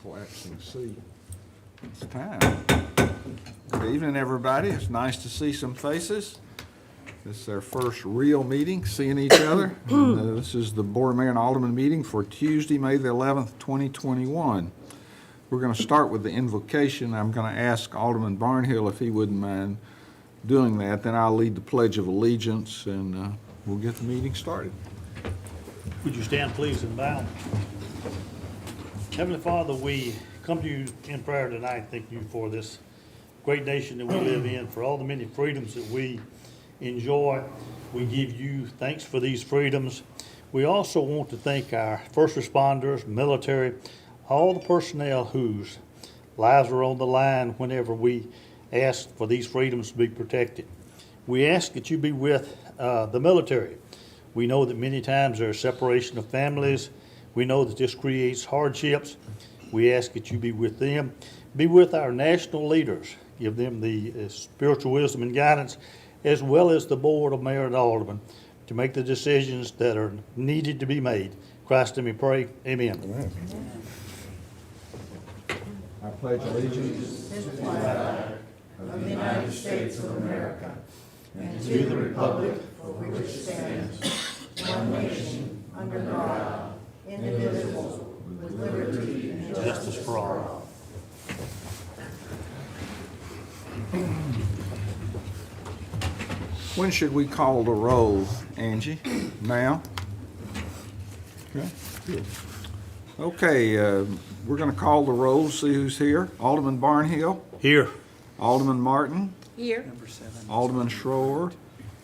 collapsing C. It's time. Good evening, everybody. It's nice to see some faces. This is our first real meeting, seeing each other. This is the Board of Mayor and Alderman meeting for Tuesday, May the 11th, 2021. We're going to start with the invocation. I'm going to ask Alderman Barnhill if he wouldn't mind doing that. Then I'll lead the Pledge of Allegiance, and we'll get the meeting started. Would you stand, please, and bow? Heavenly Father, we come to you in prayer tonight. Thank you for this great nation that we live in, for all the many freedoms that we enjoy. We give you thanks for these freedoms. We also want to thank our first responders, military, all the personnel whose lives are on the line whenever we ask for these freedoms to be protected. We ask that you be with the military. We know that many times there's separation of families. We know that this creates hardships. We ask that you be with them. Be with our national leaders. Give them the spiritual wisdom and guidance, as well as the Board of Mayor and Aldermen, to make the decisions that are needed to be made. Christ, we pray. Amen. Amen. I pledge allegiance to the flag of the United States of America and to the republic for which it stands, one nation, under God, indivisible, with liberty and Justice for all. When should we call the roll, Angie? Now? Okay, good. Okay, we're going to call the roll, see who's here. Alderman Barnhill, Here. Alderman Martin, Here. Alderman Schroer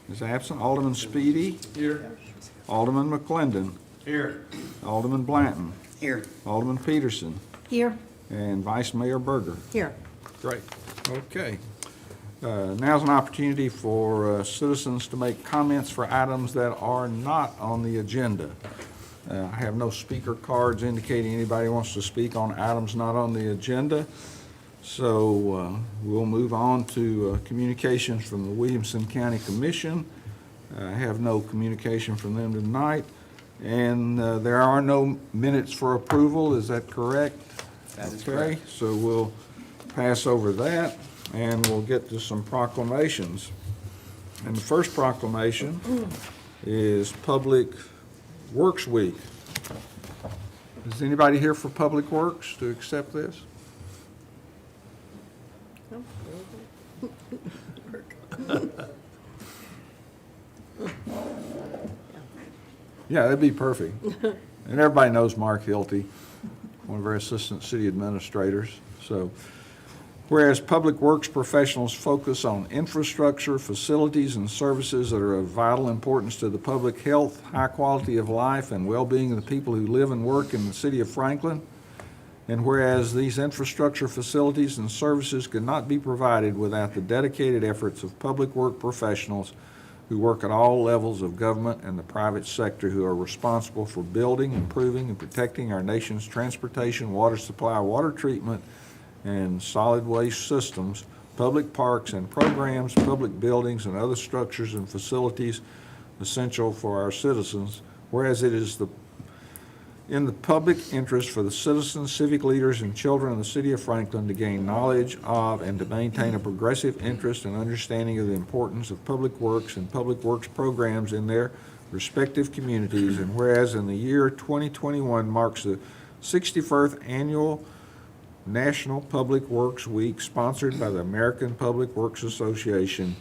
is absent, Alderman Speedy, Here. Alderman McClendon, Here. Alderman Blanton, Here. Alderman Peterson, Here. and Vice Mayor Berger. Here. Great, okay. Now's an opportunity for citizens to make comments for items that are not on the agenda. I have no speaker cards indicating anybody wants to speak on items not on the agenda. So we'll move on to communications from the Williamson County Commission. I have no communication from them tonight. And there are no minutes for approval, is that correct? That is Okay, so we'll pass over that, and we'll get to some proclamations. And the first proclamation is Public Works Week. Is anybody here for Public Works to accept this? Yeah, that'd be perfect. And everybody knows Mark Hilty, one of our assistant city administrators. So, whereas public works professionals focus on infrastructure, facilities, and services that are of vital importance to the public health, high quality of life, and well-being of the people who live and work in the city of Franklin. And whereas these infrastructure facilities and services could not be provided without the dedicated efforts of public work professionals who work at all levels of government and the private sector, who are responsible for building, improving, and protecting our nation's transportation, water supply, water treatment, and solid waste systems, public parks and programs, public buildings, and other structures and facilities essential for our citizens. Whereas it is in the public interest for the citizens, civic leaders, and children of the city of Franklin to gain knowledge of and to maintain a progressive interest and understanding of the importance of public works and public works programs in their respective communities. And whereas in the year 2021 marks the 61st annual National Public Works Week, sponsored by the American Public Works Association.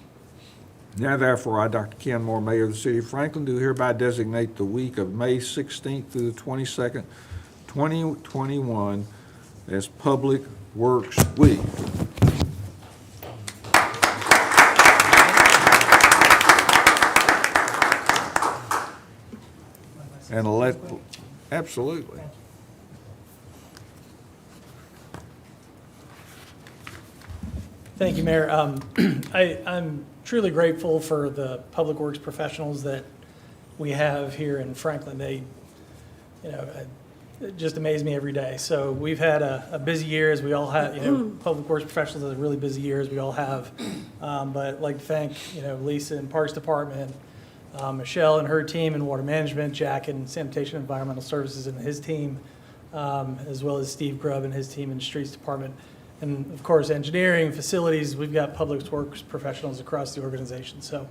Now therefore, I, Dr. Ken Moore, Mayor of the City of Franklin, do hereby designate the week of May 16th through the 22nd, 2021 as Public Works Week. And absolutely. Thank you, Mayor. I'm truly grateful for the public works professionals that we have here in Franklin. They, it just amaze me every day. So we've had a busy year, as we all have. Public works professionals have a really busy year, as we all have. But I'd like to thank Lisa in Parks Department, Michelle and her team in Water Management, Jack in Sanitation and Environmental Services and his team, as well as Steve Grubb and his team in the Streets Department. And of course, engineering, facilities, we've got public works professionals across the organization. So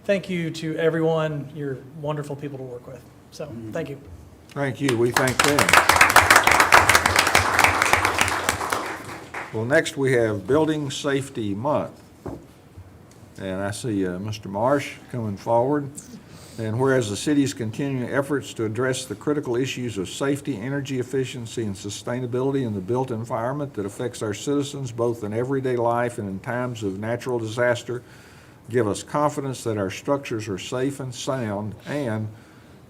thank you to everyone. You're wonderful people to work with. So thank you. Thank you. We thank them. Well, next we have Building Safety Month. And I see Mr. Marsh coming forward. And whereas the city's continuing efforts to address the critical issues of safety, energy efficiency, and sustainability in the built environment that affects our citizens both in everyday life and in times of natural disaster give us confidence that our structures are safe and sound, and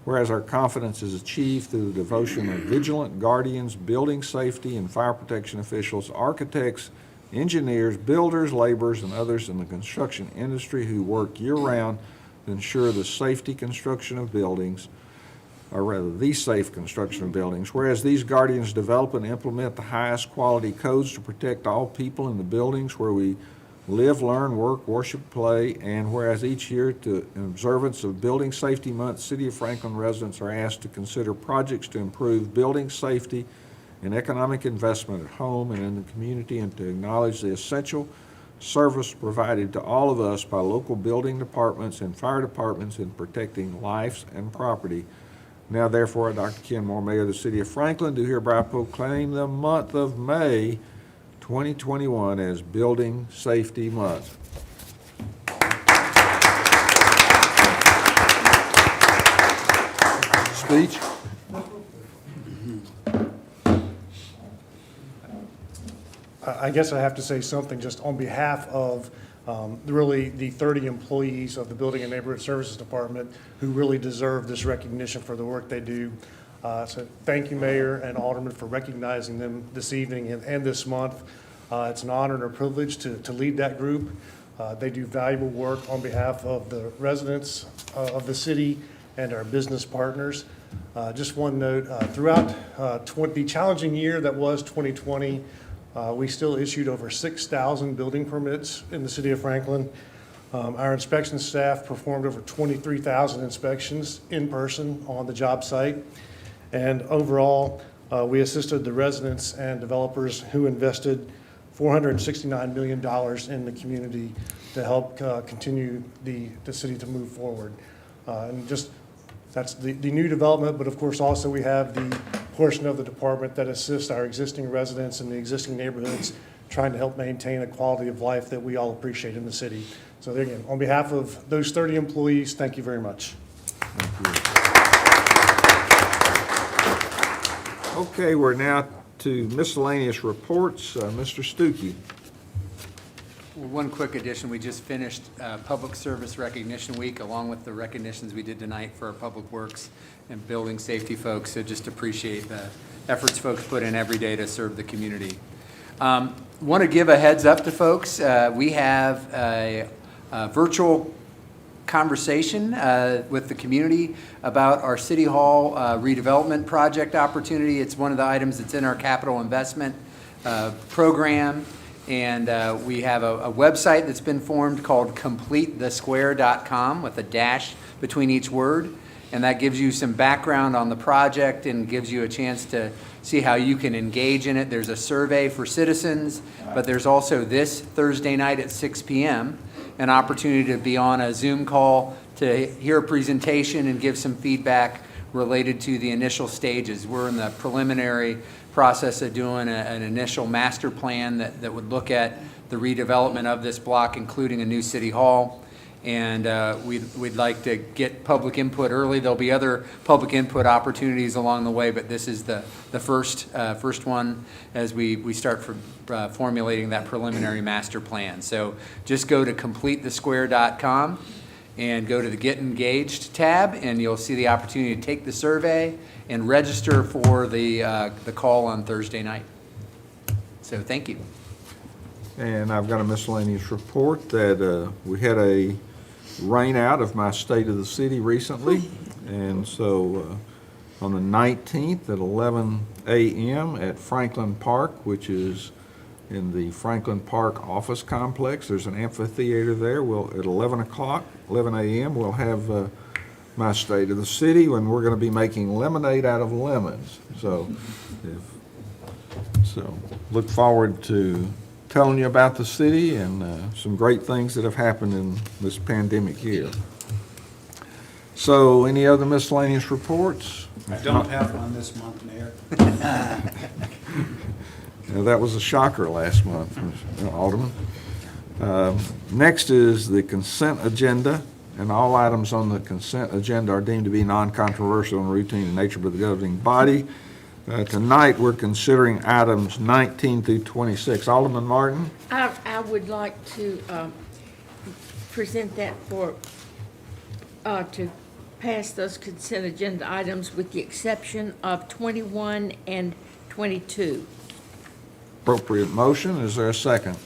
whereas our confidence is achieved through the devotion of vigilant guardians, building safety and fire protection officials, architects, engineers, builders, laborers, and others in the construction industry who work year-round to ensure the safety construction of buildings, or rather the safe construction of buildings, whereas these guardians develop and implement the highest quality codes to protect all people in the buildings where we live, learn, work, worship, play, and whereas each year in observance of Building Safety Month, City of Franklin residents are asked to consider projects to improve building safety and economic investment at home and in the community, and to acknowledge the essential service provided to all of us by local building departments and fire departments in protecting lives and property. Now therefore, I, Dr. Ken Moore, Mayor of the City of Franklin, do hereby proclaim the month of May 2021 as Building Safety Month. Speech? I guess I have to say something just on behalf of really the 30 employees of the Building and Neighborhood Services Department who really deserve this recognition for the work they do. So thank you, Mayor and Alderman, for recognizing them this evening and this month. It's an honor and a privilege to lead that group. They do valuable work on behalf of the residents of the city and our business partners. Just one note, throughout the challenging year that was 2020, we still issued over 6,000 building permits in the city of Franklin. Our inspection staff performed over 23,000 inspections in person on the job site. And overall, we assisted the residents and developers who invested $469 million in the community to help continue the city to move forward. And just that's the new development, but of course also we have the portion of the department that assists our existing residents in the existing neighborhoods, trying to help maintain a quality of life that we all appreciate in the city. So there again, on behalf of those 30 employees, thank you very much. Okay, we're now to miscellaneous reports. Mr. Stuckey. One quick addition, we just finished Public Service Recognition Week along with the recognitions we did tonight for our public works and building safety folks, so just appreciate the efforts folks put in every day to serve the community. Want to give a heads up to folks, we have a virtual conversation with the community about our City Hall redevelopment project opportunity. It's one of the items that's in our capital investment program. And we have a website that's been formed called CompleteTheSquare.com with a dash between each word. And that gives you some background on the project and gives you a chance to see how you can engage in it. There's a survey for citizens, but there's also this Thursday night at 6 p.m. an opportunity to be on a Zoom call to hear a presentation and give some feedback related to the initial stages. We're in the preliminary process of doing an initial master plan that would look at the redevelopment of this block, including a new city hall. And we'd like to get public input early. There'll be other public input opportunities along the way, but this is the first one as we start formulating that preliminary master plan. So just go to CompleteTheSquare.com and go to the Get Engaged tab, and you'll see the opportunity to take the survey and register for the call on Thursday night. So thank you. And I've got a miscellaneous report that we had a rain out of my State of the City recently. And so on the 19th at 11 a.m. at Franklin Park, which is in the Franklin Park office complex, there's an amphitheater there. At 11 a.m. we'll have my state of the city, when we're going to be making lemonade out of lemons. So, look forward to telling you about the city and some great things that have happened in this pandemic year. So, any other miscellaneous reports? I don't have one this month, Mayor. Yeah, that was a shocker last month, Alderman. Next is the consent agenda, and all items on the consent agenda are deemed to be non-controversial and routine in nature by the governing body. Tonight, we're considering items 19 through 26. Alderman Martin? I would like to present that for, to pass those consent agenda items with the exception of 21 and 22. Appropriate motion. Is there a second?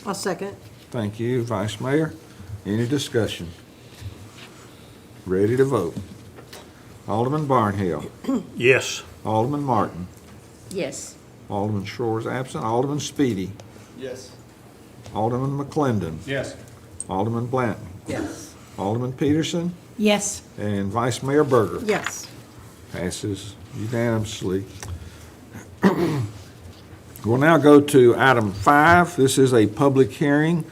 I'll second. Thank you, Vice Mayor. Any discussion? Ready to vote. Alderman Barnhill. Yes. Alderman Martin. Yes. Alderman Shores absent. Alderman Speedy. Yes. Alderman McClendon. Yes. Alderman Blanton. Yes. Alderman Peterson. Yes. And Vice Mayor Berger. Yes. Passes unanimously. We'll now go to item 5. This is a public hearing.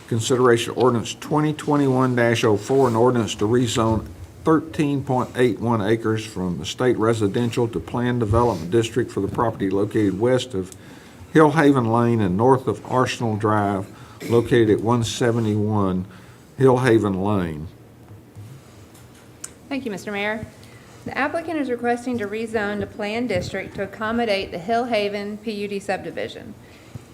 Consideration of ordinance 2021-04, an ordinance to rezone 13.81 acres from estate residential to planned development district for the property located west of Hillhaven Lane and north of Arsenal Drive, located at 171 Hillhaven Lane. Thank you, Mr. Mayor. The applicant is requesting to rezone to Planned District to accommodate the Hillhaven PUD subdivision.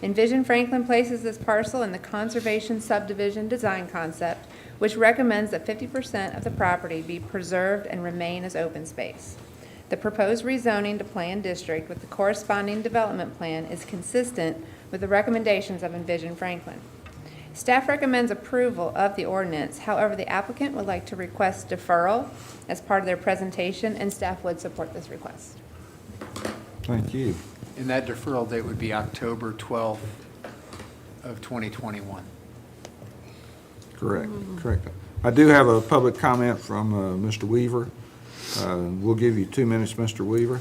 Envision Franklin places this parcel in the Conservation Subdivision Design Concept, which recommends that 50% of the property be preserved and remain as open space. The proposed rezoning to Planned District with the corresponding development plan is consistent with the recommendations of Envision Franklin. Staff recommends approval of the ordinance. However, the applicant would like to request deferral as part of their presentation, and staff would support this request. Thank you. And that deferral date would be October 12th of 2021. Correct, correct. I do have a public comment from Mr. Weaver. We'll give you 2 minutes, Mr. Weaver.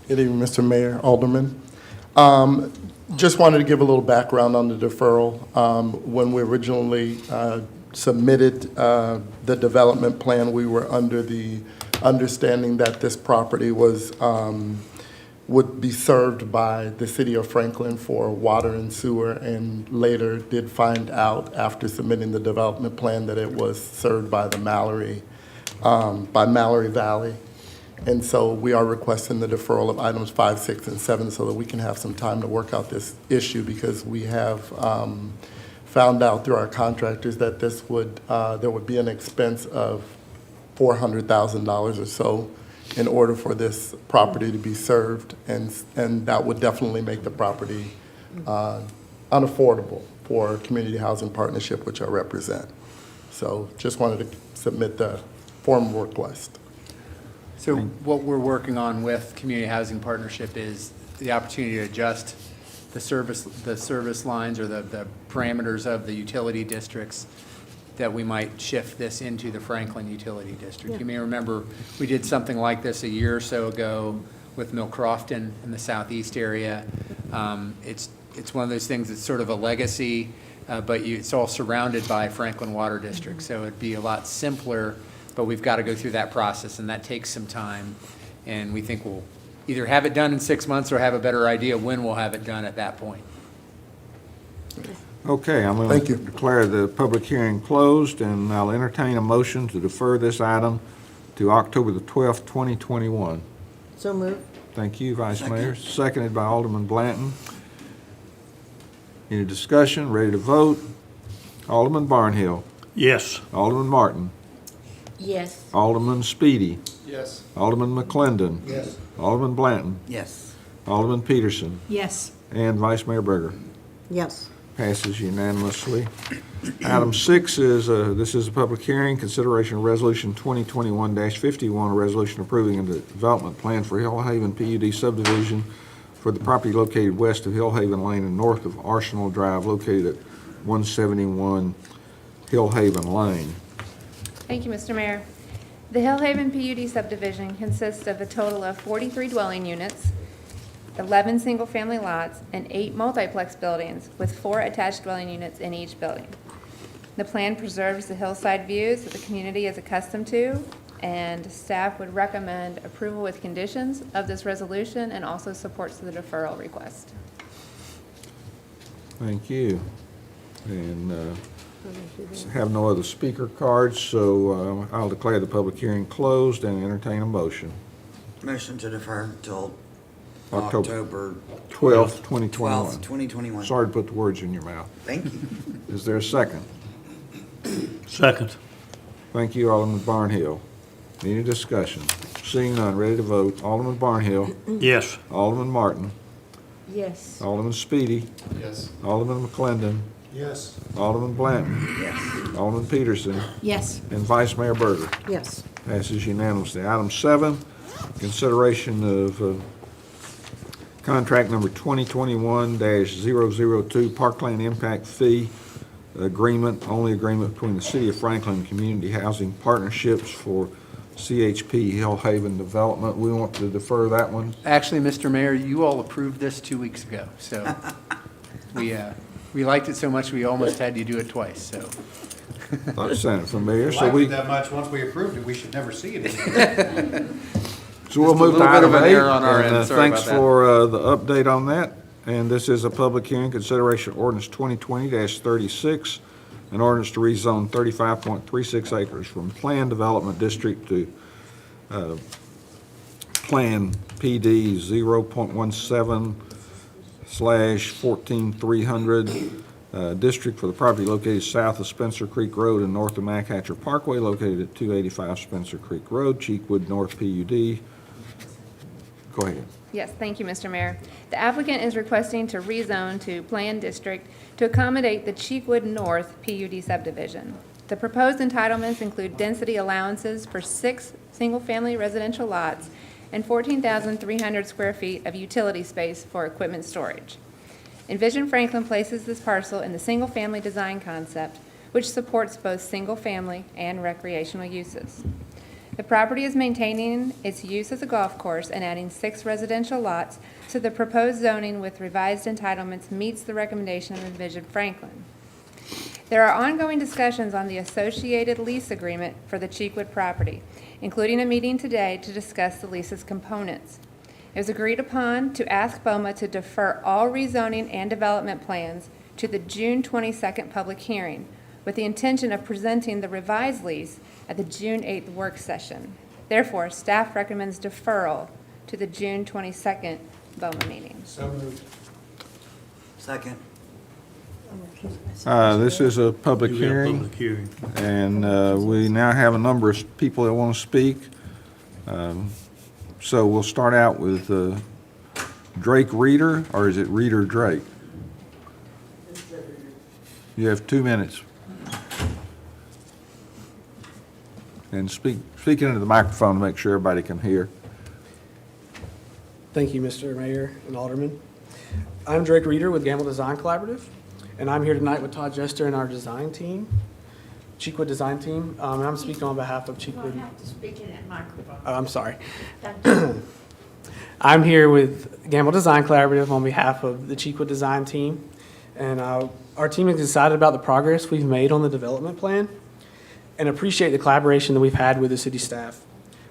Good evening, Mr. Mayor, Alderman. Just wanted to give a little background on the deferral. When we originally submitted the development plan, we were under the understanding that this property was would be served by the city of Franklin for water and sewer, and later did find out after submitting the development plan that it was served by the Mallory Valley. And so we are requesting the deferral of items 5, 6, and 7 so that we can have some time to work out this issue, because we have found out through our contractors that this would, there would be an expense of $400,000 or so in order for this property to be served, and that would definitely make the property unaffordable for Community Housing Partnership, which I represent. So just wanted to submit the formal request. So what we're working on with Community Housing Partnership is the opportunity to adjust the service lines or the parameters of the utility districts, that we might shift this into the Franklin Utility District. You may remember we did something like this a year or so ago with Mill Crofton in the southeast area. It's one of those things that's sort of a legacy, but it's all surrounded by Franklin Water District, so it'd be a lot simpler, but we've got to go through that process, and that takes some time, and we think we'll either have it done in 6 months or have a better idea when we'll have it done at that point. Okay, I'm going Thank to you. declare the public hearing closed, and I'll entertain a motion to defer this item to October the 12th, 2021. So moved. Thank you, Vice Mayor. Seconded by Alderman Blanton. Any discussion? Ready to vote? Alderman Barnhill. Yes. Alderman Martin. Yes. Alderman Speedy. Yes. Alderman McClendon. Yes. Alderman Blanton. Yes. Alderman Peterson. Yes. And Vice Mayor Berger. Yes. Passes unanimously. Item 6 is, this is a public hearing, consideration of resolution 2021-51, a resolution approving a development plan for Hillhaven PUD subdivision for the property located west of Hillhaven Lane and north of Arsenal Drive, located at 171 Hillhaven Lane. Thank you, Mr. Mayor. The Hillhaven PUD subdivision consists of a total of 43 dwelling units, 11 single-family lots, and 8 multiplex buildings with 4 attached dwelling units in each building. The plan preserves the hillside views that the community is accustomed to, and staff would recommend approval with conditions of this resolution and also supports the deferral request. Thank you. And have no other speaker cards, so I'll declare the public hearing closed and entertain a motion. Motion to defer till October October 12th, 2021. 12th, 2021. Sorry to put the words in your mouth. Thank you. Is there a second? Second. Thank you, Alderman Barnhill. Any discussion? Seeing none, ready to vote. Alderman Barnhill. Yes. Alderman Martin. Yes. Alderman Speedy. Yes. Alderman McClendon. Yes. Alderman Blanton. Yes. Alderman Peterson. Yes. And Vice Mayor Berger. Yes. Passes unanimously. Item 7, consideration of contract number 2021-002 Parkland Impact Fee Agreement, only agreement between the City of Franklin and Community Housing Partnerships for CHP Hillhaven Development. We want to defer that one. Actually, Mr. Mayor, you all approved this 2 weeks ago, so we liked it so much we almost had you do it twice, so. That sounded familiar, so Liked we, it that much, once we approved it, we should never see it again. so we'll Just a move to little bit item of an 8. error on our and, end. Sorry thanks about that. for the update on that. And this is a public hearing, consideration of ordinance 2020-36, an ordinance to rezone 35.36 acres from Planned Development District to Plan PD 0.17/14300 district for the property located south of Spencer Creek Road and north of Machatcher Parkway, located at 285 Spencer Creek Road, Cheekwood North PUD. Go ahead. Yes, thank you, Mr. Mayor. The applicant is requesting to rezone to Planned District to accommodate the Cheekwood North PUD subdivision. The proposed entitlements include density allowances for 6 single-family residential lots and 14,300 square feet of utility space for equipment storage. Envision Franklin places this parcel in the single-family design concept, which supports both single-family and recreational uses. The property is maintaining its use as a golf course and adding 6 residential lots, so the proposed zoning with revised entitlements meets the recommendation of Envision Franklin. There are ongoing discussions on the associated lease agreement for the Cheekwood property, including a meeting today to discuss the lease's components. It was agreed upon to ask BOMA to defer all rezoning and development plans to the June 22nd public hearing, with the intention of presenting the revised lease at the June 8th work session. Therefore, staff recommends deferral to the June 22nd BOMA meeting. So moved. Second. This is a public hearing. Public hearing. And we now have a number of people that want to speak. So we'll start out with Drake Reeder, or is it Reeder Drake? You have 2 minutes. And speak into the microphone to make sure everybody can hear. Thank you, Mr. Mayor and Alderman. I'm Drake Reeder with Gamble Design Collaborative, and I'm here tonight with Todd Jester and our design team, Cheekwood design team, and I'm speaking on behalf of Cheekwood. You have to speak in that microphone. Oh, I'm sorry. I'm here with Gamble Design Collaborative on behalf of the Cheekwood design team, and our team is excited about the progress we've made on the development plan and appreciate the collaboration that we've had with the city staff.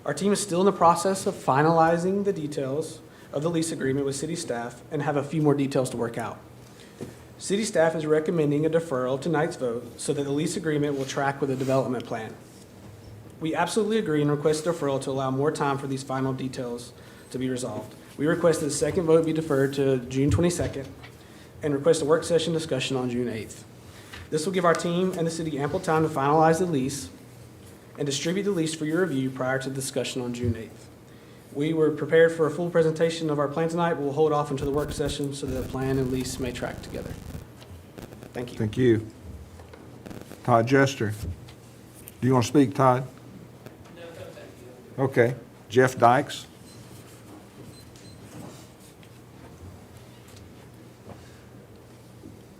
Our team is still in the process of finalizing the details of the lease agreement with city staff and have a few more details to work out. City staff is recommending a deferral to tonight's vote so that the lease agreement will track with the development plan. We absolutely agree and request deferral to allow more time for these final details to be resolved. We request that the second vote be deferred to June 22nd and request a work session discussion on June 8th. This will give our team and the city ample time to finalize the lease and distribute the lease for your review prior to the discussion on June 8th. We were prepared for a full presentation of our plan tonight, but we'll hold off until the work session so that the plan and lease may track together. Thank you. Thank you. Todd Jester. Do you want to speak, Todd? No, thank you. Okay. Jeff Dykes.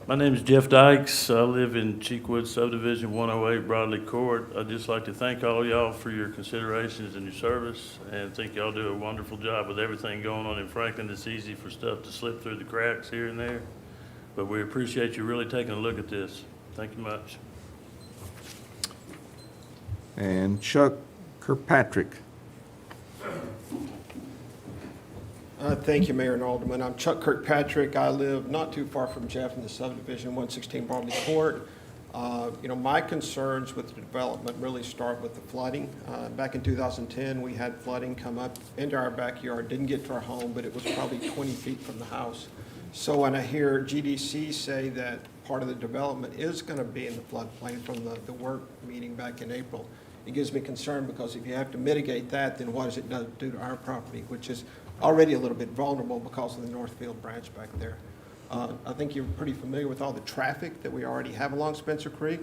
My name is Jeff Dykes. I live in Cheekwood Subdivision 108 Broadley Court. I'd just like to thank all y'all for your considerations and your service, and think y'all do a wonderful job with everything going on in Franklin. It's easy for stuff to slip through the cracks here and there, but we appreciate you really taking a look at this. Thank you much. And Chuck Kirkpatrick. Thank you, Mayor and Alderman. I'm Chuck Kirkpatrick. I live not too far from Jeff in the subdivision, 116 Broadley Court. My concerns with the development really start with the flooding. Back in 2010, we had flooding come up into our backyard, didn't get to our home, but it was probably 20 feet from the house. So when I hear GDC say that part of the development is going to be in the floodplain from the work meeting back in April, it gives me concern, because if you have to mitigate that, then what does it do to our property, which is already a little bit vulnerable because of the Northfield branch back there. I think you're pretty familiar with all the traffic that we already have along Spencer Creek.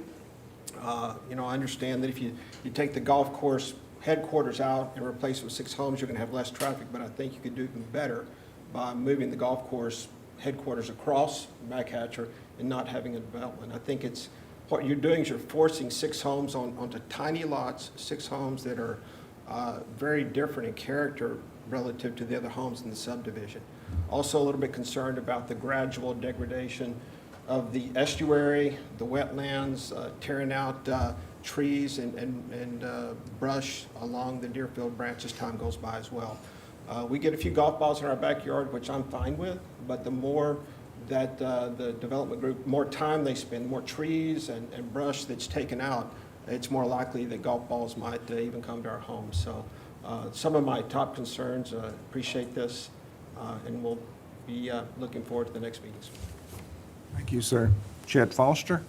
I understand that if you take the golf course headquarters out and replace it with 6 homes, you're going to have less traffic, but I think you could do even better by moving the golf course headquarters across Backhatcher and not having a development. I think what you're doing is you're forcing 6 homes onto tiny lots, 6 homes that are very different in character relative to the other homes in the subdivision. Also a little bit concerned about the gradual degradation of the estuary, the wetlands, tearing out trees and brush along the Deerfield branch as time goes by as well. We get a few golf balls in our backyard, which I'm fine with, but the more that the development group, more time they spend, more trees and brush that's taken out, it's more likely that golf balls might even come to our homes. So some of my top concerns, appreciate this, and we'll be looking forward to the next meetings. Thank you, sir. Chet Foster.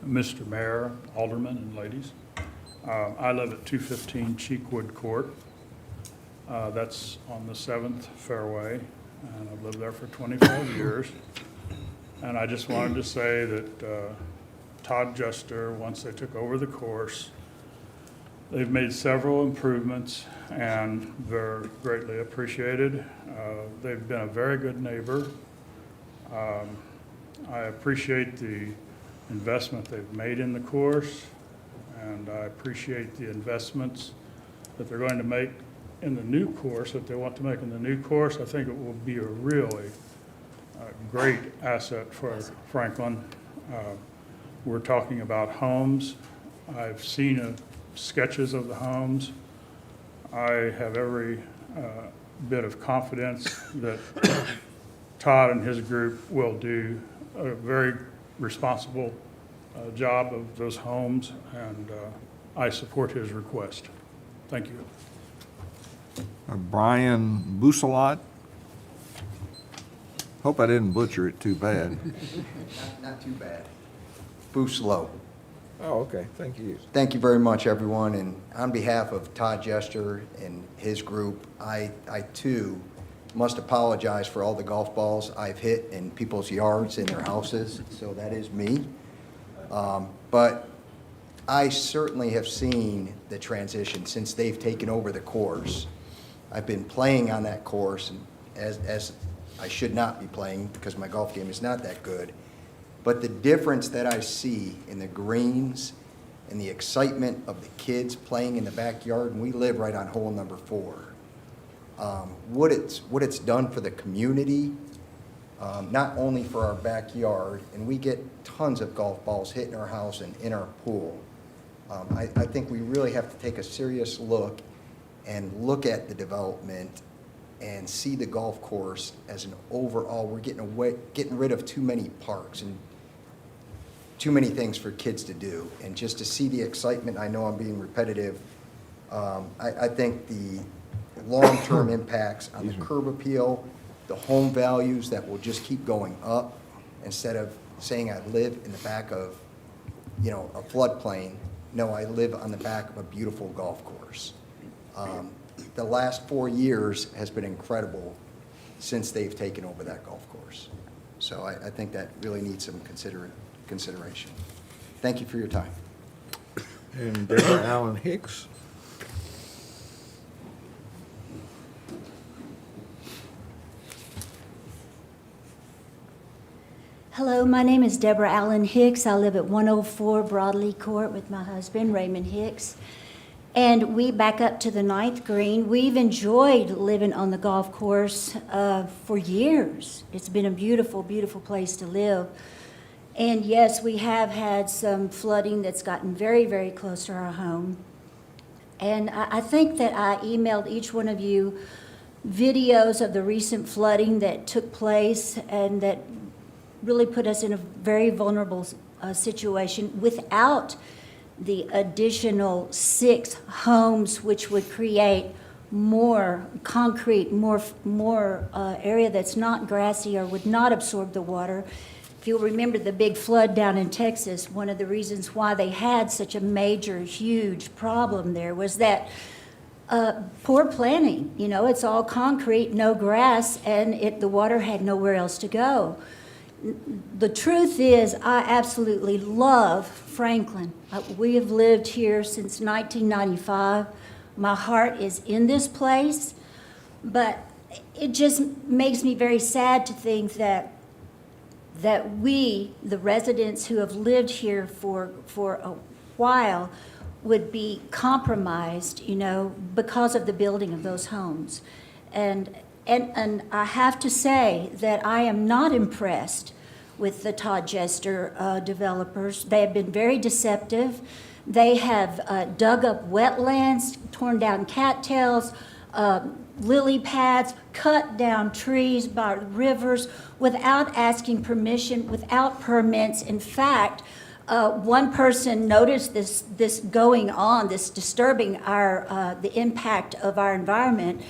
Mr. Mayor, Aldermen, and ladies. I live at 215 Cheekwood Court. That's on the 7th Fairway, and I've lived there for 25 years. And I just wanted to say that Todd Juster, once they took over the course, they've made several improvements, and they're greatly appreciated. They've been a very good neighbor. I appreciate the investment they've made in the course, and I appreciate the investments that they're going to make in the new course, that they want to make in the new course. I think it will be a really great asset for Franklin. We're talking about homes. I've seen sketches of the homes. I have every bit of confidence that Todd and his group will do a very responsible job of those homes, and I support his request. Thank you. Brian Busalot. Hope I didn't butcher it too bad. Not too bad. Buslow. Oh, okay. Thank you. Thank you very much, everyone. And on behalf of Todd Jester and his group, I too must apologize for all the golf balls I've hit in people's yards and their houses. So that is me. But I certainly have seen the transition since they've taken over the course. I've been playing on that course, and as I should not be playing because my golf game is not that good. But the difference that I see in the greens and the excitement of the kids playing in the backyard, and we live right on hole number 4. What it's done for the community, not only for our backyard, and we get tons of golf balls hit in our house and in our pool. I think we really have to take a serious look and look at the development and see the golf course as an overall. We're getting rid of too many parks and too many things for kids to do. And just to see the excitement, I know I'm being repetitive, I think the long-term impacts on the curb appeal, the home values that will just keep going up, instead of saying I live in the back of, a floodplain. No, I live on the back of a beautiful golf course. The last 4 years has been incredible since they've taken over that golf course. So I think that really needs some consideration. Thank you for your time. And Deborah Allen Hicks. Hello, my name is Deborah Allen Hicks. I live at 104 Broadley Court with my husband, Raymond Hicks. And we back up to the 9th green. We've enjoyed living on the golf course for years. It's been a beautiful, beautiful place to live. And yes, we have had some flooding that's gotten very, very close to our home. And I think that I emailed each one of you videos of the recent flooding that took place and that really put us in a very vulnerable situation without the additional 6 homes, which would create more concrete, more area that's not grassy or would not absorb the water. If you'll remember the big flood down in Texas, one of the reasons why they had such a major, huge problem there was that poor planning. You know, it's all concrete, no grass, and the water had nowhere else to go. The truth is, I absolutely love Franklin. We have lived here since 1995. My heart is in this place, but it just makes me very sad to think that we, the residents who have lived here for a while, would be compromised, you know, because of the building of those homes. And I have to say that I am not impressed with the Todd Jester developers. They have been very deceptive. They have dug up wetlands, torn down cattails, lily pads, cut down trees by rivers without asking permission, without permits. In fact, one person noticed this going on, this disturbing the impact of our environment,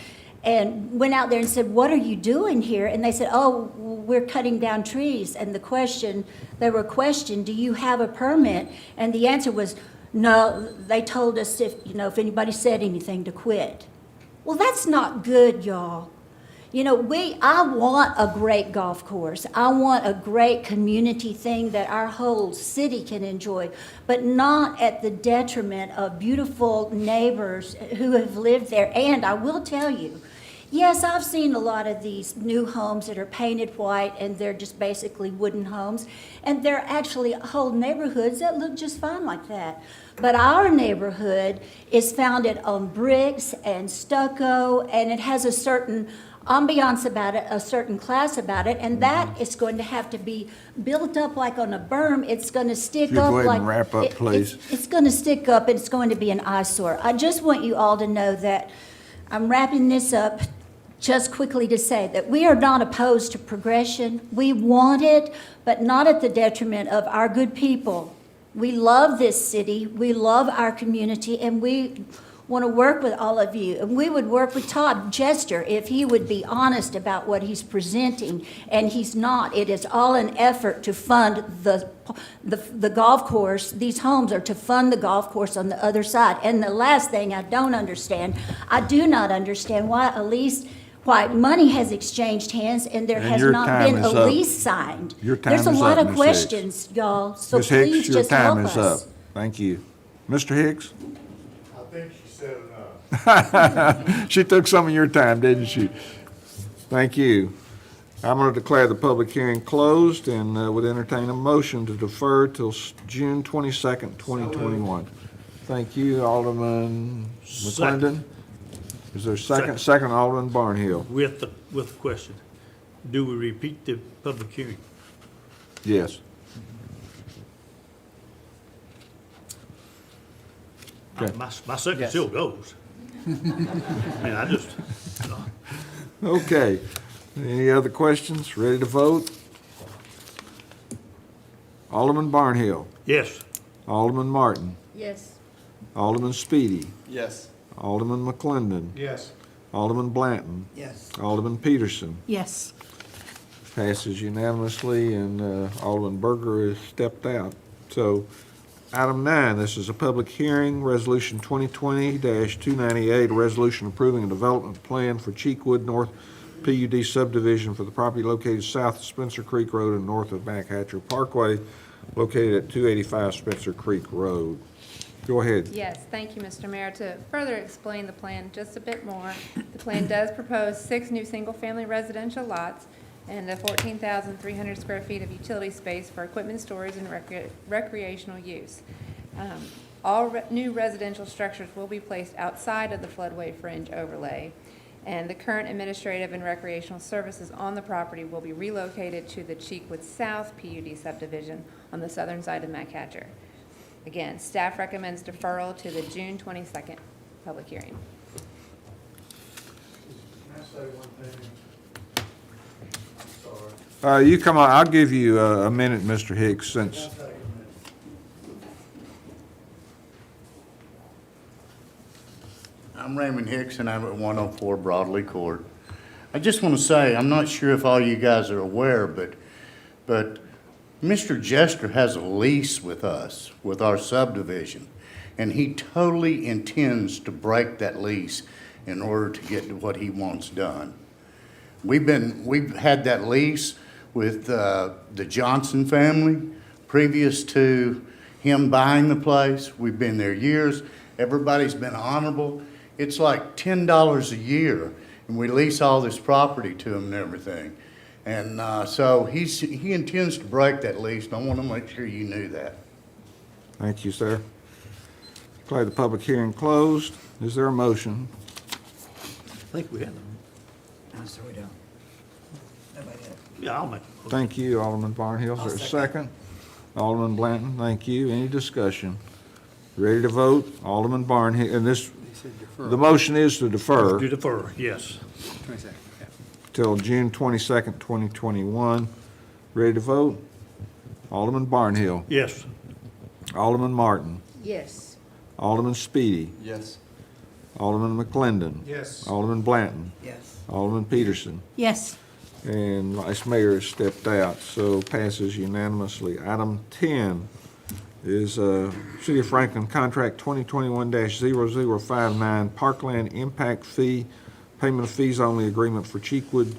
and went out there and said, "What are you doing here?" And they said, "Oh, we're cutting down trees." And they were questioned, "Do you have a permit?" And the answer was, "No." They told us if anybody said anything to quit. Well, that's not good, y'all. You know, I want a great golf course. I want a great community thing that our whole city can enjoy, but not at the detriment of beautiful neighbors who have lived there. And I will tell you, yes, I've seen a lot of these new homes that are painted white and they're just basically wooden homes. And they're actually whole neighborhoods that look just fine like that. But our neighborhood is founded on bricks and stucco, and it has a certain ambiance about it, a certain class about it, and that is going to have to be built up like on a berm. It's going to stick If you up go ahead like and wrap up, please. It's going to stick up, and it's going to be an eyesore. I just want you all to know that I'm wrapping this up just quickly to say that we are not opposed to progression. We want it, but not at the detriment of our good people. We love this city, we love our community, and we want to work with all of you. And we would work with Todd Jester if he would be honest about what he's presenting, and he's not. It is all an effort to fund the golf course. These homes are to fund the golf course on the other side. And the last thing I do not understand why money has exchanged hands and there And has your not time been a is up. lease signed. Your time There's a is lot up, of Ms. questions, y'all, so Ms. Hicks, please your just help time is up. us. Thank you. Mr. Hicks? I think she said enough. She took some of your time, didn't she? Thank you. I'm going to declare the public hearing closed and would entertain a motion to defer till June 22nd, 2021. Thank you, Alderman McClendon. Is there a second? Second, Alderman Barnhill. With the question, do we repeat the public hearing? Yes. Okay. My second still goes. I mean, I just, Okay. Any other questions? Ready to vote? Alderman Barnhill. yes. Alderman Martin. Yes. Alderman Speedy. Yes. Alderman McClendon. Yes. Alderman Blanton. Yes. Alderman Peterson. Yes. Passes unanimously, and Alderman Berger has stepped out. So, item 9, this is a public hearing, Resolution 2020-298, a resolution approving a development plan for Cheekwood North PUD subdivision for the property located south of Spencer Creek Road and north of Mac Hatcher Parkway, located at 285 Spencer Creek Road. Go ahead. Yes, thank you, Mr. Mayor. To further explain the plan just a bit more, the plan does propose 6 new single-family residential lots and 14,300 square feet of utility space for equipment storage and recreational use. All new residential structures will be placed outside of the floodway fringe overlay, and the current administrative and recreational services on the property will be relocated to the Cheekwood South PUD subdivision on the southern side of Mac Hatcher. Again, staff recommends deferral to the June 22nd public hearing. Can I say one thing? I'm sorry. You come on, I'll give you a minute, Mr. Hicks, since, I'm Raymond Hicks, and I'm at 104 Broadley Court. I just want to say, I'm not sure if all you guys are aware, but Mr. Jester has a lease with us, with our subdivision, and he totally intends to break that lease in order to get to what he wants done. We've had that lease with the Johnson family previous to him buying the place. We've been there years. Everybody's been honorable. It's like $10 a year, and we lease all this property to him and everything. And so he intends to break that lease, and I want to make sure you knew that. thank you, sir. Declare the public hearing closed. Is there a motion? I think we had them. So we don't. Nobody else. Yeah, I'll make. Thank you, Alderman Barnhill. Is there a second? Alderman Blanton, thank you. Any discussion? Ready to vote? Alderman Barnhill, and this, the motion is to defer To defer, yes. 22nd, yeah. till June 22nd, 2021. Ready to vote? Alderman Barnhill. Yes. Alderman Martin. Yes. Alderman Speedy. Yes. Alderman McClendon. Yes. Alderman Blanton. Yes. Alderman Peterson. Yes. And Vice Mayor has stepped out, so passes unanimously. Item 10 is City of Franklin Contract 2021-0059 Parkland Impact Fee, Payment of Fees Only Agreement for Cheekwood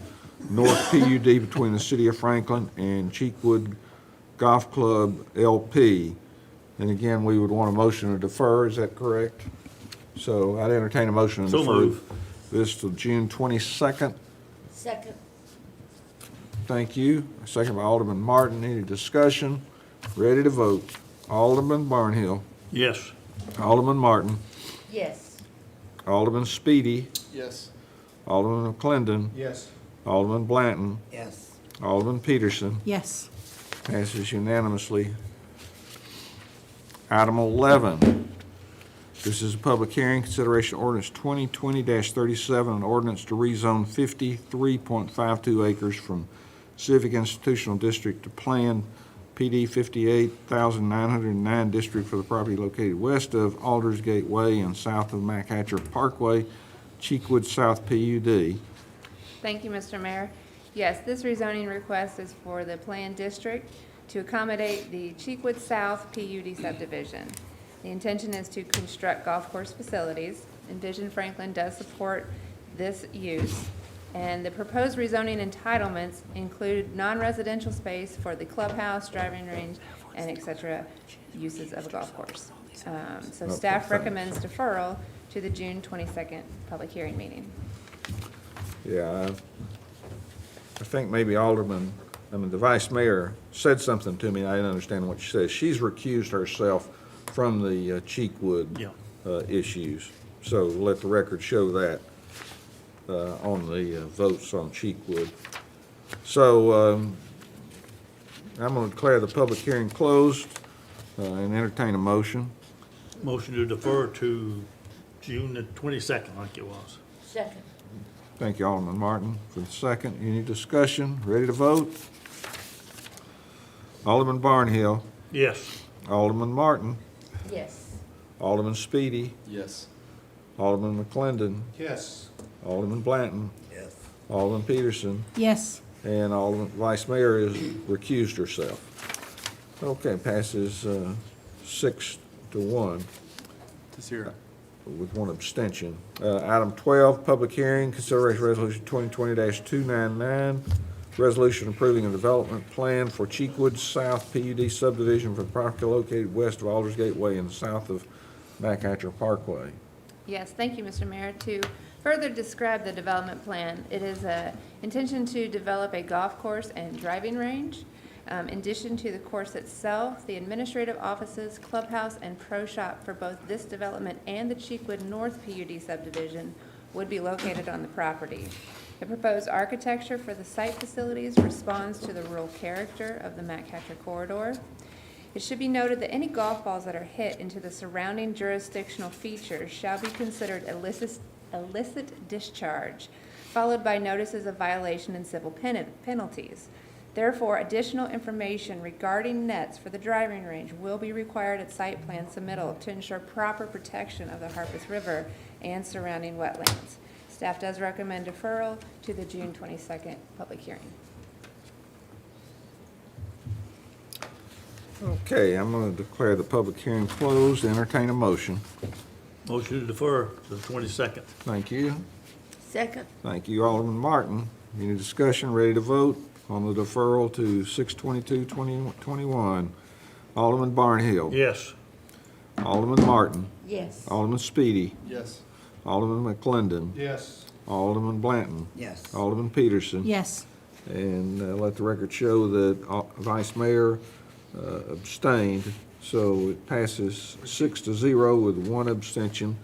North PUD between the City of Franklin and Cheekwood Golf Club LP. And again, we would want a motion to defer, is that correct? So I'd entertain a motion to So defer move. this to June 22nd. Second. Thank you. Second by Alderman Martin. Any discussion? Ready to vote. Alderman Barnhill. Yes. Alderman Martin. Yes. Alderman Speedy. Yes. Alderman McClendon. Yes. Alderman Blanton. Yes. Alderman Peterson. Yes. Passes unanimously. Item 11. This is a public hearing, consideration ordinance 2020-37, an ordinance to rezone 53.52 acres from Civic Institutional District to Planned PD 58,909 district for the property located west of Aldersgate Way and south of Mac Hatcher Parkway, Cheekwood South PUD. Thank you, Mr. Mayor. Yes, this rezoning request is for the planned district to accommodate the Cheekwood South PUD subdivision. The intention is to construct golf course facilities. Envision Franklin does support this use. And the proposed rezoning entitlements include non-residential space for the clubhouse, driving range, and et cetera uses of a golf course. So staff recommends deferral to the June 22nd public hearing meeting. Yeah, I think maybe the Vice Mayor said something to me, I didn't understand what she said. She's recused herself from the Cheekwood Yeah. Issues. So let the record show that on the votes on Cheekwood. So I'm going to declare the public hearing closed and entertain a motion. Motion to defer to June the 22nd, like it was. Second. Thank you, Alderman Martin, for the second. Any discussion? Ready to vote? Alderman Barnhill. Yes. Alderman Martin. Yes. Alderman Speedy. Yes. Alderman McClendon. Yes. Alderman Blanton. Yes. Alderman Peterson. Yes. And Alderman Vice Mayor has recused herself. Okay, passes 6-1. To 0. with one abstention. Item 12, public hearing, consideration resolution 2020-299, resolution approving a development plan for Cheekwood South PUD subdivision for the property located west of Aldersgate Way and south of McAtcher Parkway. Yes, thank you, Mr. Mayor. To further describe the development plan, it is a intention to develop a golf course and driving range. In addition to the course itself, the administrative offices, clubhouse, and pro shop for both this development and the Cheekwood North PUD subdivision would be located on the property. The proposed architecture for the site facilities responds to the rural character of the McAtcher corridor. It should be noted that any golf balls that are hit into the surrounding jurisdictional features shall be considered illicit discharge, followed by notices of violation and civil penalties. Therefore, additional information regarding nets for the driving range will be required at site plan submittal to ensure proper protection of the Harpeth River and surrounding wetlands. Staff does recommend deferral to the June 22nd public hearing. Okay, I'm going to declare the public hearing closed. Entertain a motion. Motion to defer to the 22nd. Thank you. Second. Thank you, Alderman Martin. Any discussion, ready to vote on the deferral to 6/22/2021? Alderman Barnhill. Yes. Alderman Martin. Yes. Alderman Speedy. Yes. Alderman McClendon. Yes. Alderman Blanton. Yes. Alderman Peterson. Yes. And let the record show that Vice Mayor abstained, so it passes 6-0 with one abstention.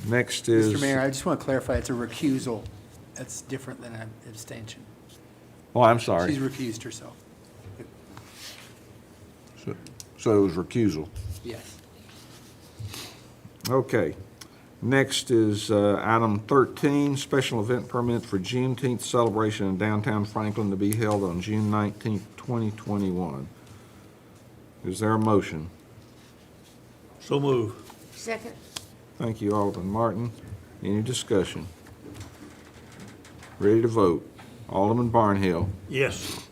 Next is... Mr. Mayor, I just want to clarify, it's a recusal. That's different than an abstention. Oh, I'm sorry. She's recused herself. So it was recusal. Yes. Okay. Next is item 13, special event permit for Juneteenth celebration in downtown Franklin to be held on June 19th, 2021. Is there a motion? So move. Second. Thank you, Alderman Martin. Any discussion? Ready to vote. Alderman Barnhill. Yes.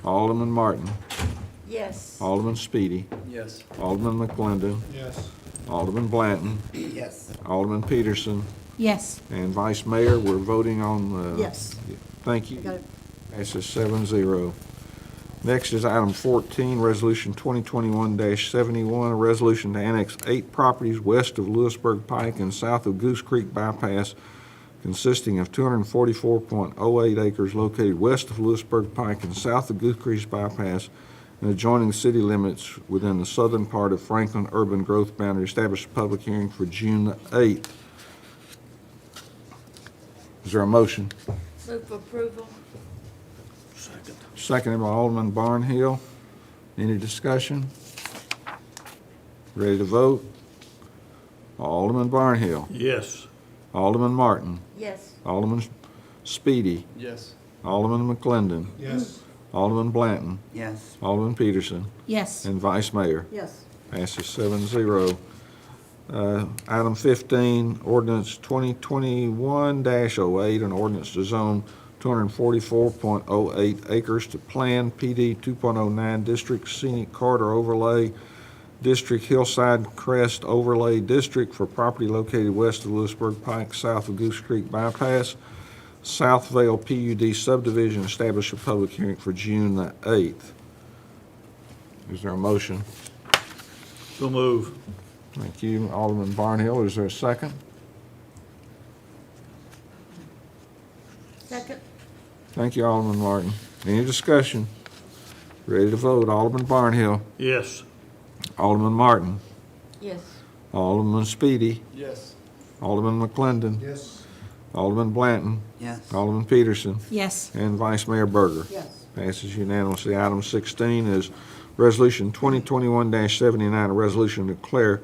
Alderman Martin. Yes. Alderman Speedy. Yes. Alderman McClendon. Yes. Alderman Blanton. Yes. Alderman Peterson. Yes. And Vice Mayor, we're voting on the... Yes. Thank you. Got it. Passes 7-0. Next is item 14, Resolution 2021-71, a resolution to annex 8 properties west of Lewisburg Pike and south of Goose Creek Bypass, consisting of 244.08 acres located west of Lewisburg Pike and south of Goose Creek Bypass and adjoining city limits within the southern part of Franklin urban growth boundary. Establish a public hearing for June 8th. Is there a motion? Move for approval. Second. Seconded by Alderman Barnhill. Any discussion? Ready to vote? Alderman Barnhill. Yes. Alderman Martin. Yes. Alderman Speedy. Yes. Alderman McClendon. Yes. Alderman Blanton. Yes. Alderman Peterson. Yes. And Vice Mayor. Yes. Passes 7-0. Item 15, ordinance 2021-08, an ordinance to zone 244.08 acres to Plan PD 2.09 District Scenic Corridor Overlay District Hillside Crest Overlay District for property located west of Lewisburg Pike, south of Goose Creek Bypass, South Vale PUD subdivision. Establish a public hearing for June the 8th. Is there a motion? So move. Thank you, Alderman Barnhill. Is there a second? Second. Thank you, Alderman Martin. Any discussion? Ready to vote. Alderman Barnhill. Yes. Alderman Martin. Yes. Alderman Speedy. Yes. Alderman McClendon. Yes. Alderman Blanton. Yes. Alderman Peterson. Yes. And Vice Mayor Berger. Yes. Passes unanimously. Item 16 is Resolution 2021-79, a resolution to declare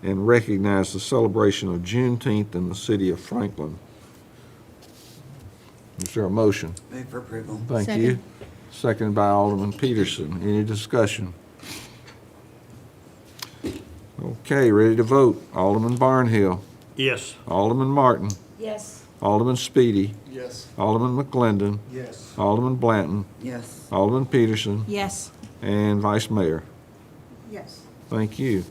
and recognize the celebration of Juneteenth in the city of Franklin. Is there a motion? Move for approval. Thank you. Seconded by Alderman Peterson. Any discussion? Okay, ready to vote. Alderman Barnhill. Yes. Alderman Martin. Yes. Alderman Speedy. Yes. Alderman McClendon. Yes. Alderman Blanton. Yes. Alderman Peterson. Yes. And Vice Mayor. Yes. Thank you.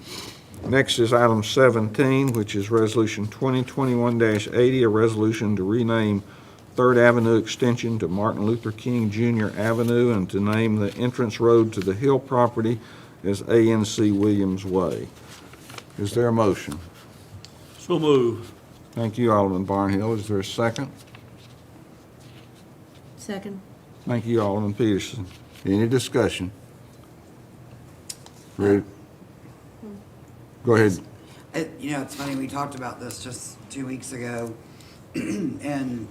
Next is item 17, which is Resolution 2021-80, a resolution to rename Third Avenue Extension to Martin Luther King Jr. Avenue and to name the entrance road to the Hill property as A.N.C. Williams Way. Is there a motion? So move. Thank you, Alderman Barnhill. Is there a second? Second. Thank you, Alderman Peterson. Any discussion? Ready? Go ahead. It's funny, we talked about this just 2 weeks ago, and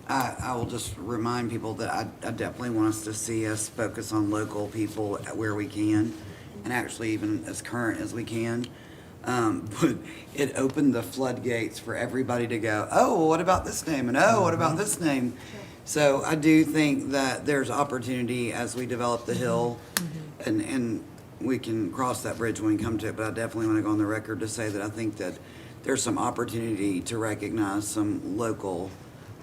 I will just remind people that I definitely want us to see us focus on local people where we can, and actually even as current as we can. But it opened the floodgates for everybody to go, oh, well, what about this name? And oh, what about this name? So I do think that there's opportunity as we develop the Hill, and we can cross that bridge when we come to it, but I definitely want to go on the record to say that I think that there's some opportunity to recognize some local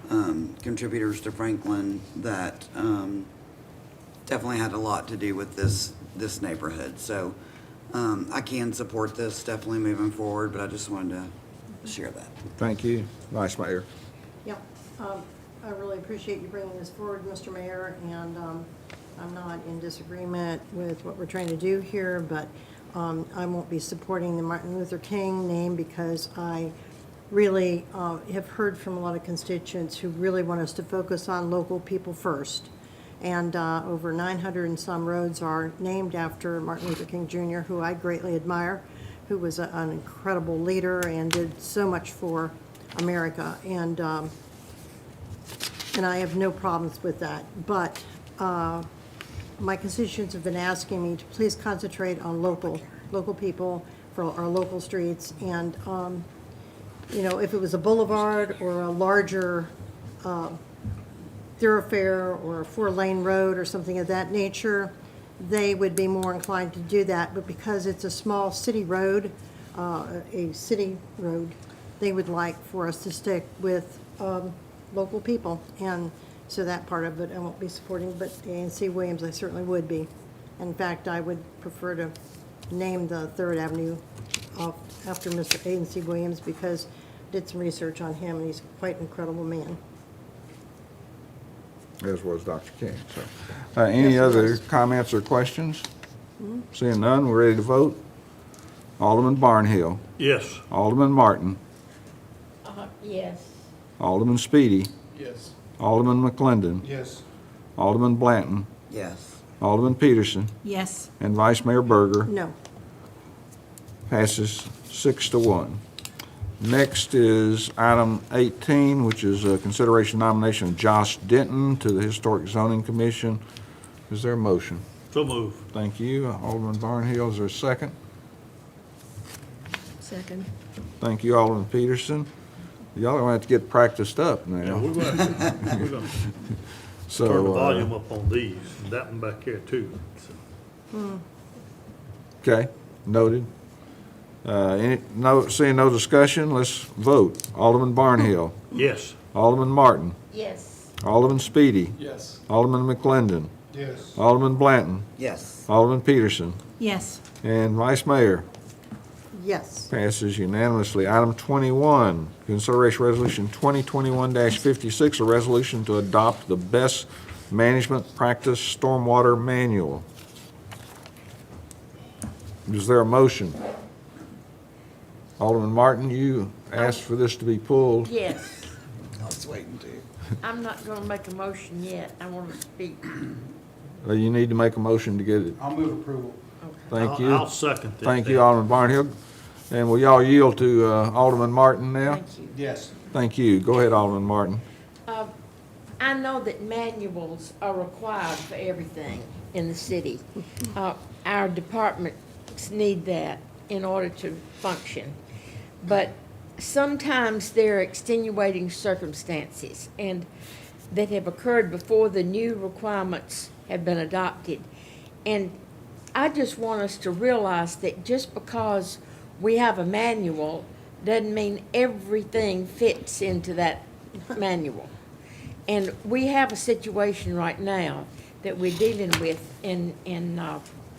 contributors to Franklin that definitely had a lot to do with this neighborhood. So I can support this definitely moving forward, but I just wanted to share that. Thank you, Vice Mayor. Yep. I really appreciate you bringing this forward, Mr. Mayor, and I'm not in disagreement with what we're trying to do here, but I won't be supporting the Martin Luther King name because I really have heard from a lot of constituents who really want us to focus on local people first. And over 900 and some roads are named after Martin Luther King Jr., who I greatly admire, who was an incredible leader and did so much for America. And I have no problems with that. But my constituents have been asking me to please concentrate on local people for our local streets. And, if it was a boulevard or a larger thoroughfare or a 4-lane road or something of that nature, they would be more inclined to do that. But because it's a small city road, they would like for us to stick with local people. And so that part of it I won't be supporting, but A.N.C. Williams I certainly would be. In fact, I would prefer to name the Third Avenue after Mr. A.N.C. Williams because I did some research on him and he's quite an incredible man. As was Dr. King. So, any other comments or questions? Seeing none, we're ready to vote. Alderman Barnhill. Yes. Alderman Martin. Yes. Alderman Speedy. Yes. Alderman McClendon. Yes. Alderman Blanton. Yes. Alderman Peterson. Yes. And Vice Mayor Berger. No. Passes 6-1. Next is item 18, which is a consideration nomination of Josh Denton to the Historic Zoning Commission. Is there a motion? So move. Thank you. Alderman Barnhill, is there a second? Second. Thank you, Alderman Peterson. Y'all are going to have to get practiced up Yeah, now. we're gonna So, turn the volume up on these, and that one back here too. So, Okay, noted. Seeing no discussion, let's vote. Alderman Barnhill. yes. Alderman Martin. Yes. Alderman Speedy. Yes. Alderman McClendon. Yes. Alderman Blanton. Yes. Alderman Peterson. Yes. And Vice Mayor. Yes. Passes unanimously. Item 21, consideration resolution 2021-56, a resolution to adopt the best management practice stormwater manual. Is there a motion? Alderman Martin, you asked for this to be pulled. Yes. I was waiting to. I'm not gonna make a motion yet. I wanna speak. You need to make a motion to get it. I'll move approval. Thank you. I'll second that. Thank you, Alderman Barnhill. And will y'all yield to Alderman Martin now? Thank you. Yes. Thank you. Go ahead, Alderman Martin. I know that manuals are required for everything in the city. Our departments need that in order to function. But sometimes there are extenuating circumstances and that have occurred before the new requirements have been adopted. And I just want us to realize that just because we have a manual doesn't mean everything fits into that manual. And we have a situation right now that we're dealing with in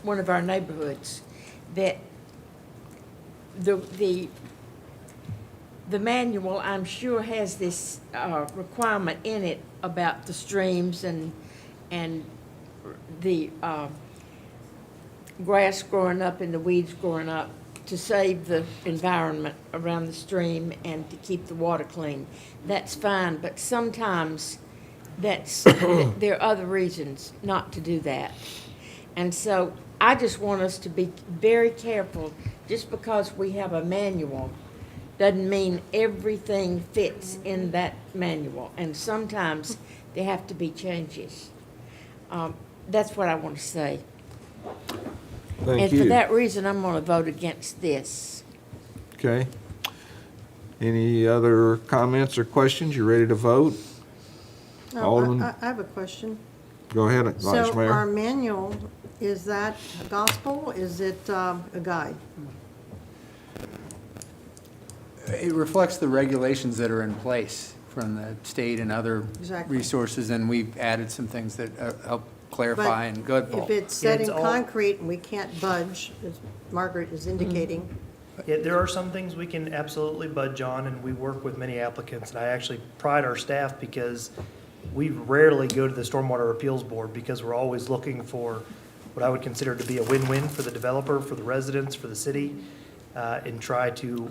one of our neighborhoods that the manual, I'm sure, has this requirement in it about the streams and the grass growing up and the weeds growing up to save the environment around the stream and to keep the water clean. That's fine, but sometimes there are other reasons not to do that. And so I just want us to be very careful. Just because we have a manual doesn't mean everything fits in that manual. And sometimes there have to be changes. That's what I want to say. Thank And you. for that reason, I'm going to vote against this. Okay. Any other comments or questions? You ready to vote? Alderman? I have a question. Go ahead, Vice So our Mayor. manual, is that gospel? Is it a guide? It reflects the regulations that are in place from the state and other Exactly. resources, and we've added some things that help clarify and go ahead, Paul. If it's set in It's all- concrete and we can't budge, as Margaret is indicating, Yeah, there are some things we can absolutely budge on, and we work with many applicants, and I actually pride our staff because we rarely go to the Stormwater Appeals Board because we're always looking for what I would consider to be a win-win for the developer, for the residents, for the city, and try to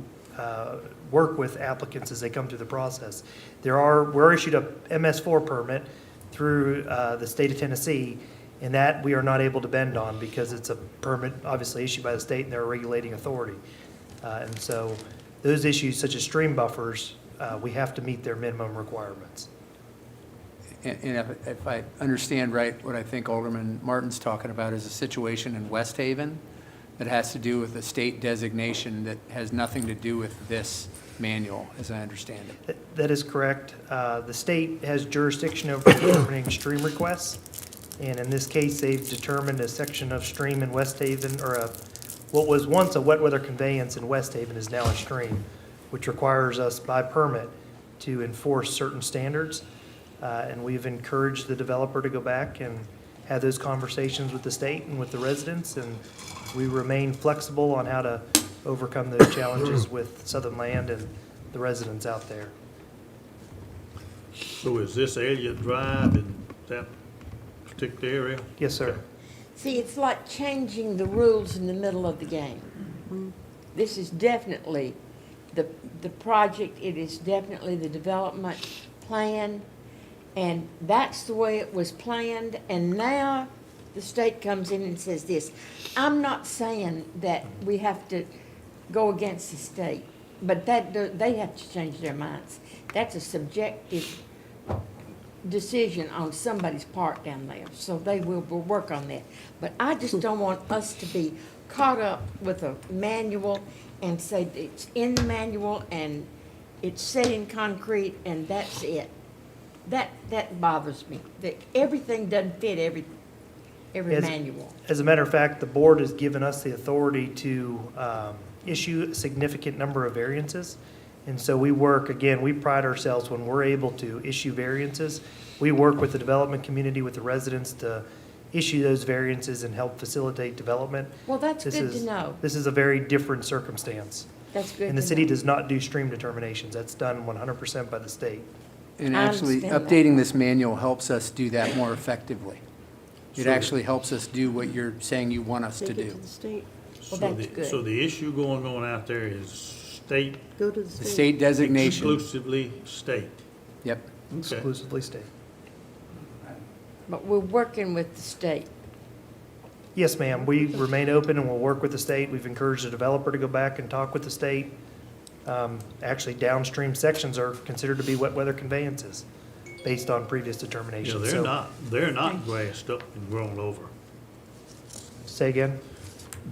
work with applicants as they come through the process. We're issued a MS4 permit through the state of Tennessee, and that we are not able to bend on because it's a permit obviously issued by the state and they're a regulating authority. And so those issues such as stream buffers, we have to meet their minimum requirements. And if I understand right, what I think Alderman Martin's talking about is a situation in West Haven that has to do with a state designation that has nothing to do with this manual, as I understand it. That is correct. The state has jurisdiction over determining stream requests, and in this case, they've determined a section of stream in West Haven, or what was once a wet weather conveyance in West Haven is now a stream, which requires us by permit to enforce certain standards. And we've encouraged the developer to go back and have those conversations with the state and with the residents, and we remain flexible on how to overcome those challenges with Southern Land and the residents out there. So is this Elliott Drive in that particular area? Yes, sir. See, it's like changing the rules in the middle of the game. This is definitely the project, it is definitely the development plan, and that's the way it was planned, and now the state comes in and says this. I'm not saying that we have to go against the state, but they have to change their minds. That's a subjective decision on somebody's part down there, so they will work on that. But I just don't want us to be caught up with a manual and say it's in the manual and it's set in concrete and that's it. That bothers me, that everything doesn't fit every As- manual. As a matter of fact, the board has given us the authority to issue a significant number of variances. And so we work, again, we pride ourselves when we're able to issue variances. We work with the development community, with the residents to issue those variances and help facilitate development. Well, that's This good is- to know. This is a very different circumstance. That's good And the to city know. does not do stream determinations. That's done 100% by the state. And I actually, understand that. updating this manual helps us do that more effectively. It So- actually helps us do what you're saying you want us to take it do. to the state, Well, that's good. So the issue going on out there is state, go to the The state. state designation, exclusively state. yep. Okay. Exclusively state. But we're working with the state. Yes, ma'am. We remain open and we'll work with the state. We've encouraged the developer to go back and talk with the state. Actually, downstream sections are considered to be wet weather conveyances based on previous Yeah, determinations. they're So- they're not grassed up and grown over. Say again?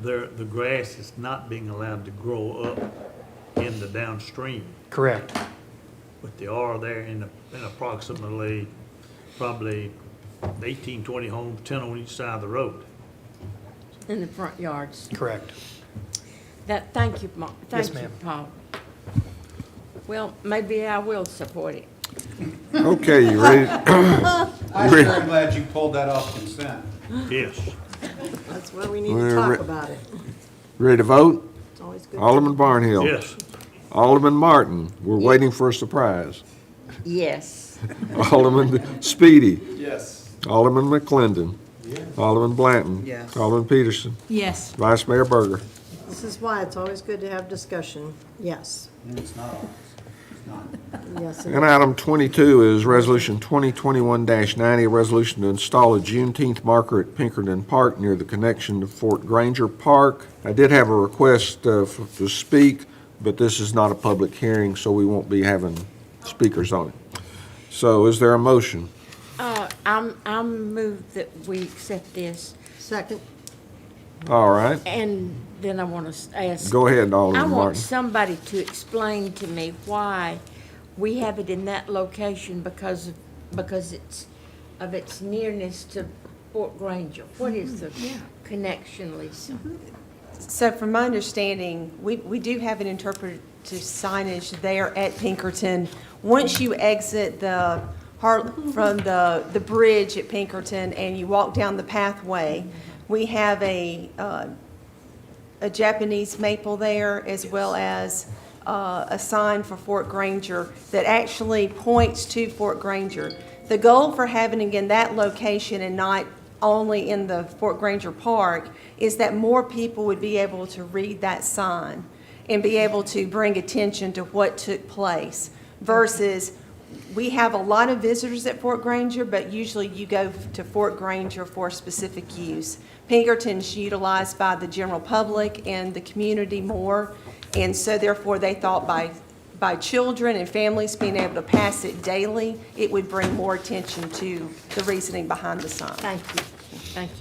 The grass is not being allowed to grow up in the downstream, Correct. but they are there in approximately, probably 18, 20 homes, 10 on each side of the road. In the front yards. Correct. Thank you, Yes, thank you, ma'am. Paul. Well, maybe I will support it. Okay, you ready? I'm sure I'm glad you pulled that off consent. Yes. That's why we need to We're talk re- about it. Ready to vote? That's all always good. Alderman Barnhill. Yes. Alderman Martin, we're waiting for a surprise. Yes. Alderman Speedy. Yes. Alderman McClendon. Alderman Blanton. Yes. Alderman Peterson. Yes. Vice Mayor Berger. This is why it's always good to have discussion. Yes. It's not always. It's not. Yes. And item 22 is Resolution 2021-90, a resolution to install a Juneteenth marker at Pinkerton Park near the connection to Fort Granger Park. I did have a request to speak, but this is not a public hearing, so we won't be having speakers on it. So is there a motion? I'm moved that we accept this. Second. All right. And then I want to ask. Go ahead, I Alderman want Martin. somebody to explain to me why we have it in that location because it's of its nearness to Fort Granger. What is the connection, Lisa? So from my understanding, we do have an interpretive signage there at Pinkerton. Once you exit from the bridge at Pinkerton and you walk down the pathway, we have a Japanese maple there, as well as a sign for Fort Granger that actually points to Fort Granger. The goal for having it in that location and not only in the Fort Granger Park is that more people would be able to read that sign and be able to bring attention to what took place versus we have a lot of visitors at Fort Granger, but usually you go to Fort Granger for specific use. Pinkerton's utilized by the general public and the community more, and so therefore they thought by children and families being able to pass it daily, it would bring more attention to the reasoning behind the sign. Thank you. Thank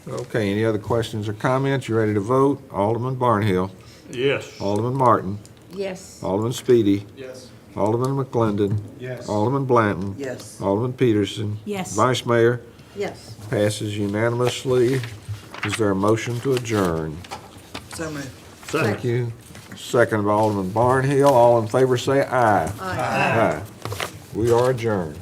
you. Okay, any other questions or comments? You ready to vote? Alderman Barnhill. Yes. Alderman Martin. Yes. Alderman Speedy. Yes. Alderman McClendon. Yes. Alderman Blanton. Yes. Alderman Peterson. Yes. Vice Mayor. Yes. Passes unanimously. Is there a motion to adjourn? So moved. Thank you. Second by Alderman Barnhill. All in favor say aye. Aye. Aye. We are adjourned.